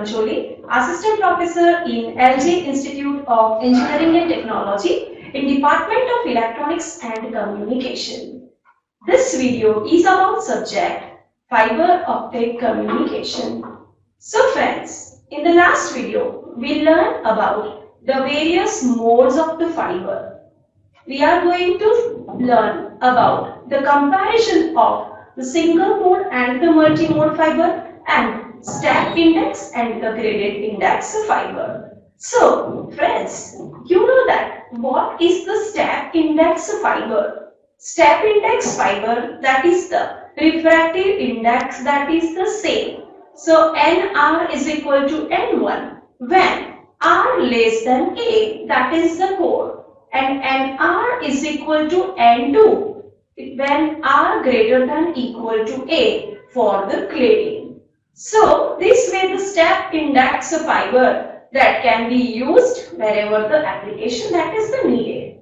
Pancholi, Assistant Professor in LG Institute of Engineering and Technology in Department of Electronics and Communication. This video is about subject fiber optic communication. So friends, in the last video, we learned about the various modes of the fiber. We are going to learn about the comparison of the single mode and the multi-mode fiber and step index and the graded index fiber. So friends, you know that what is the step index fiber? Step index fiber, that is the refractive index, that is the same. So NR is equal to N1 when R less than A, that is the core, and NR is equal to N2 when R greater than equal to A for the cladding. So this way the step index fiber that can be used wherever the application that is the needed.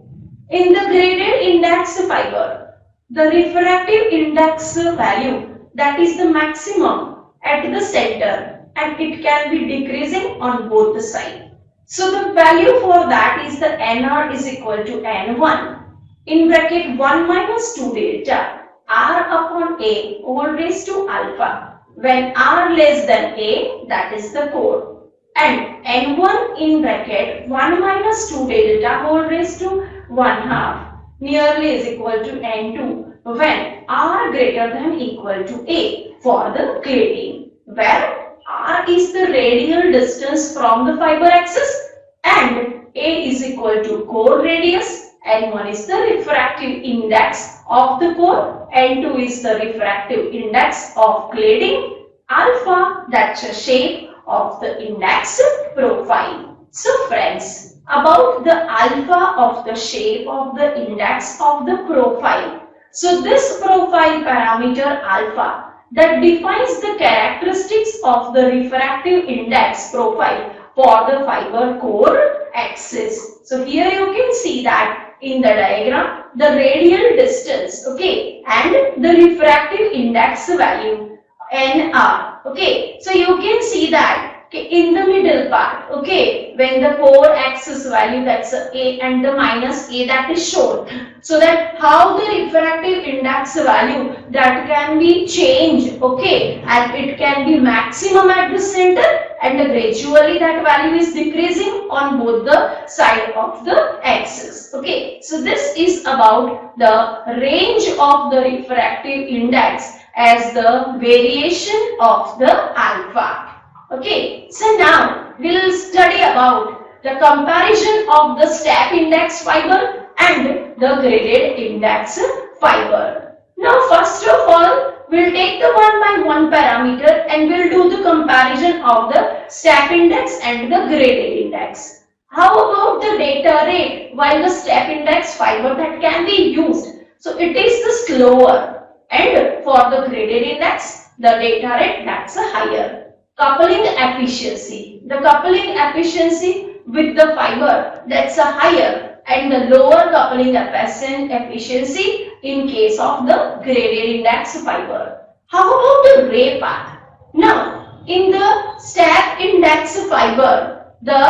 In the graded index fiber, the refractive index value, that is the maximum at the center, and it can be decreasing on both the sides. So the value for that is the NR is equal to N1 in bracket 1 minus 2 delta R upon A whole raised to alpha when R less than A, that is the core, and N1 in bracket 1 minus 2 delta whole raised to 1 half nearly is equal to N2 when R greater than equal to A for the cladding, where R is the radial distance from the fiber axis and A is equal to core radius, N1 is the refractive index of the core, N2 is the refractive index of cladding, alpha, that's the shape of the index profile. So friends, about the alpha of the shape of the index of the profile. So this profile parameter alpha that defines the characteristics of the refractive index profile for the fiber core axis. So here you can see that in the diagram the radial distance, okay, and the refractive index value NR, okay. So you can see that in the middle part, okay, when the core axis value, that's A and the minus A, that is shown, so that how the refractive index value that can be changed, okay, and it can be maximum at the center and gradually that value is decreasing on both the side of the axis, okay. So this is about the range of the refractive index as the variation of the alpha. Okay, so now we will study about the comparison of the step index fiber and the graded index fiber. Now first of all, we will take the one by one parameter and we will do the comparison of the step index and the graded index. How about the data rate while the step index fiber that can be used? So it is the slower, and for the graded index, the data rate that's a higher. Coupling efficiency. The coupling efficiency with the fiber, that's a higher, and the lower coupling efficiency in case of the graded index fiber. How about the ray path? Now, in the step index fiber, the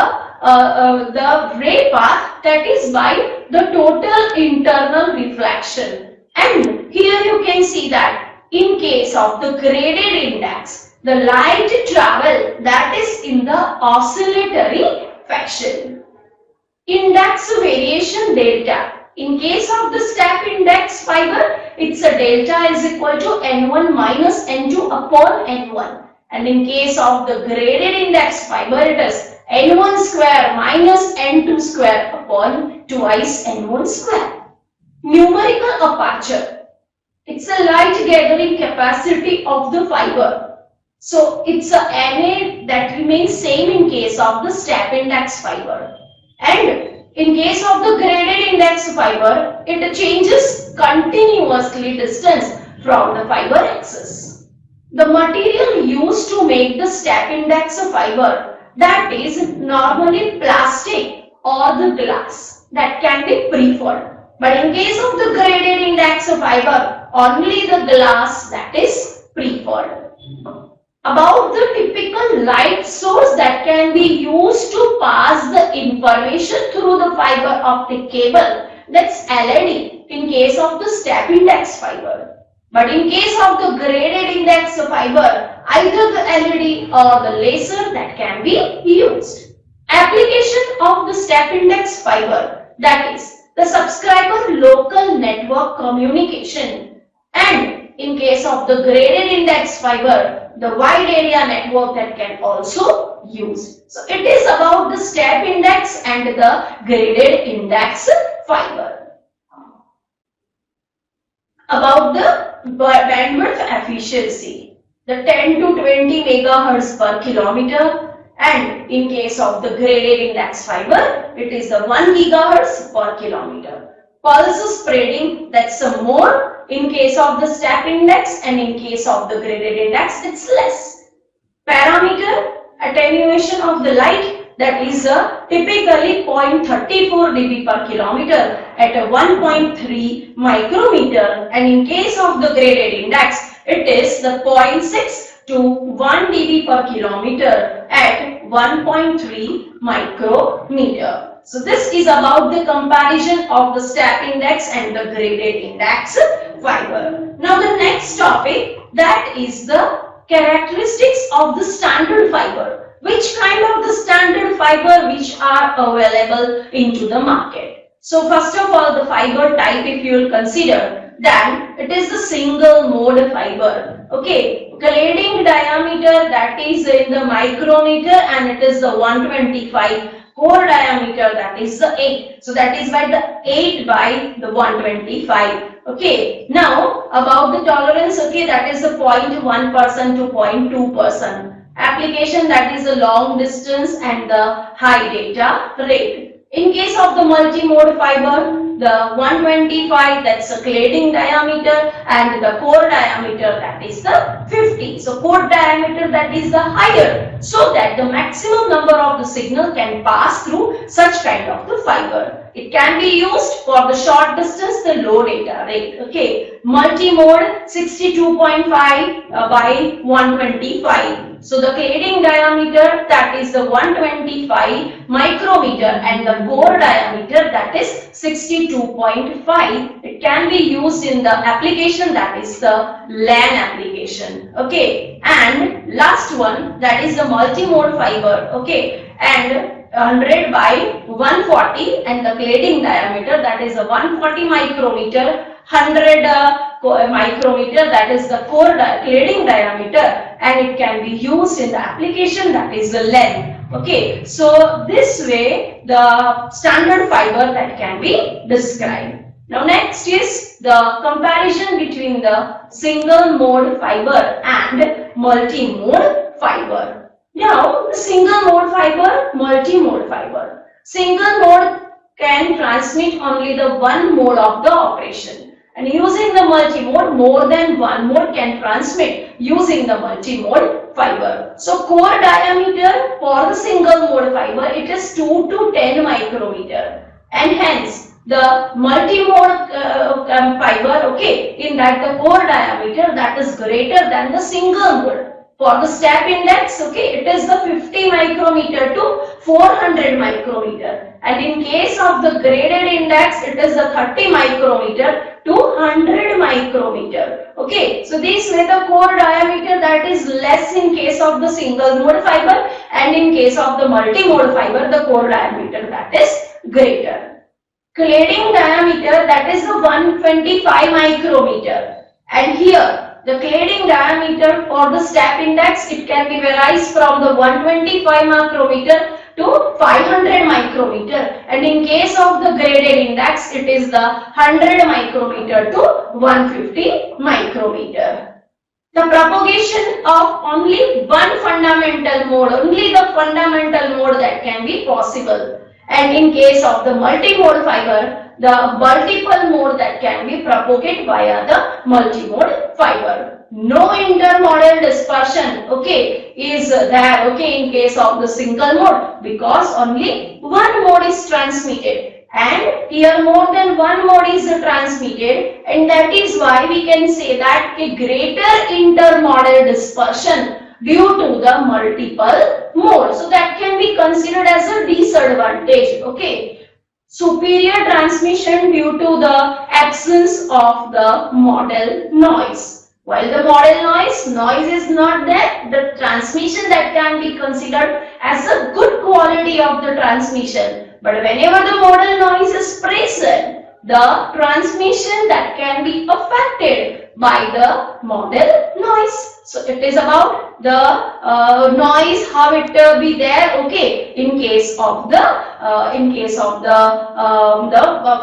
ray path, that is by the total internal reflection. And here you can see that in case of the graded index, the light travel, that is in the oscillatory fashion. Index variation delta. In case of the step index fiber, it's a delta is equal to N1 minus N2 upon N1. And in case of the graded index fiber, it is N1 square minus N2 square upon twice N1 square. Numerical aperture. It's a light gathering capacity of the fiber. So it's a NA that remains same in case of the step index fiber, and in case of the graded index fiber, it changes continuously distance from the fiber axis. The material used to make the step index fiber, that is normally plastic or the glass, that can be preferred. But in case of the graded index fiber, only the glass that is preferred. About the typical light source that can be used to pass the information through the fiber optic cable, that's LED in case of the step index fiber. But in case of the graded index fiber, either the LED or the laser that can be used. Application of the step index fiber, that is the subscriber local network communication, and in case of the graded index fiber, the wide area network that can also use. So it is about the step index and the graded index fiber. About the bandwidth efficiency, the 10 to 20 megahertz per kilometer, and in case of the graded index fiber, it is the 1 gigahertz per kilometer. Pulse spreading, that's a more in case of the step index, and in case of the graded index, it's less. Parameter, attenuation of the light, that is typically 0.34 dB per kilometer at a 1.3 micrometer, and in case of the graded index, it is the 0.6 to 1 dB per kilometer at 1.3 micrometer. So this is about the comparison of the step index and the graded index fiber. Now the next topic, that is the characteristics of the standard fiber. Which kind of the standard fiber which are available into the market? So first of all, the fiber type, if you will consider, then it is the single mode fiber. Okay, cladding diameter, that is in the micrometer, and it is the 125. Core diameter, that is the 8. So that is by the 8 by the 125. Okay. Now about the tolerance, okay, that is the 0.1% to 0.2%. Application, that is the long distance and the high data rate. In case of the multi-mode fiber, the 125, that's the cladding diameter, and the core diameter, that is the 50. So core diameter, that is the higher, so that the maximum number of the signal can pass through such kind of the fiber. It can be used for the short distance, the low data rate. Okay, multi-mode 62.5 by 125. So the cladding diameter, that is the 125 micrometer, and the core diameter, that is 62.5. It can be used in the application, that is the LAN application. Okay, and last one, that is the multi-mode fiber. Okay, and 100 by 140, and the cladding diameter, that is a 140 micrometer, 100 micrometer, that is the core cladding diameter, and it can be used in the application, that is the LAN. Okay, so this way the standard fiber that can be described. Now next is the comparison between the single mode fiber and multi-mode fiber. Now the single mode fiber, multi-mode fiber. Single mode can transmit only the one mode of the operation, and using the multi-mode, more than one mode can transmit using the multi-mode fiber. So core diameter for the single mode fiber, it is 2 to 10 micrometer, and hence the multi-mode fiber, okay, in that the core diameter, that is greater than the single mode. For the step index, okay, it is the 50 micrometer to 400 micrometer, and in case of the graded index, it is the 30 micrometer to 100 micrometer. Okay, so this way the core diameter, that is less in case of the single mode fiber, and in case of the multi-mode fiber, the core diameter, that is greater. Cladding diameter, that is the 125 micrometer, and here the cladding diameter for the step index, it can be varies from the 125 micrometer to 500 micrometer, and in case of the graded index, it is the 100 micrometer to 150 micrometer. The propagation of only one fundamental mode, only the fundamental mode that can be possible, and in case of the multi-mode fiber, the multiple mode that can be propagated via the multi-mode fiber. No intermodal dispersion, okay, is there, okay, in case of the single mode, because only one mode is transmitted, and here more than one mode is transmitted, and that is why we can say that a greater intermodal dispersion due to the multiple mode. So that can be considered as a disadvantage. Okay. Superior transmission due to the absence of the model noise. While the model noise is not there, the transmission that can be considered as a good quality of the transmission. But whenever the model noise is present, the transmission that can be affected by the model noise. So it is about the noise, how it be there, okay, in case of the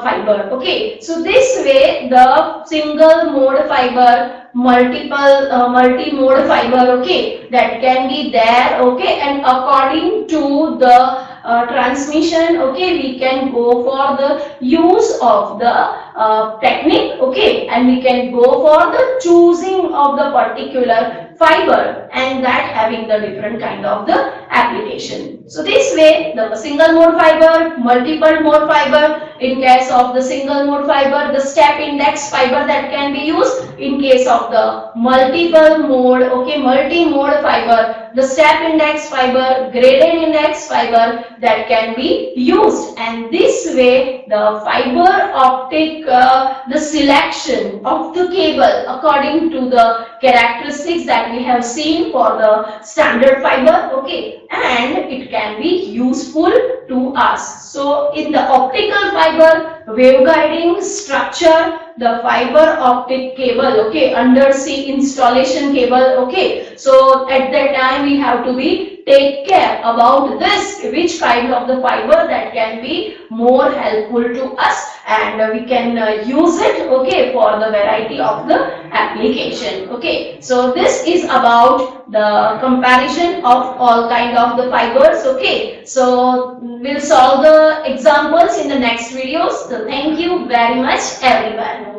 fiber, okay. So this way the single mode fiber, multi-mode fiber, okay, that can be there, okay, and according to the transmission, okay, we can go for the use of the technique, okay, and we can go for the choosing of the particular fiber, and that having the different kind of the application. So this way the single mode fiber, multiple mode fiber, in case of the single mode fiber, the step index fiber that can be used. In case of the multiple mode, okay, multi-mode fiber, the step index fiber, gradient index fiber that can be used. And this way the fiber optic, the selection of the cable according to the characteristics that we have seen for the standard fiber, okay, and it can be useful to us. So in the optical fiber waveguiding structure, the fiber optic cable, okay, undersea installation cable, okay, so at that time we have to be take care about this, which kind of the fiber that can be more helpful to us, and we can use it, okay, for the variety of the application, okay. So this is about the comparison of all kind of the fibers, okay. So we'll solve the examples in the next videos. So thank you very much everyone.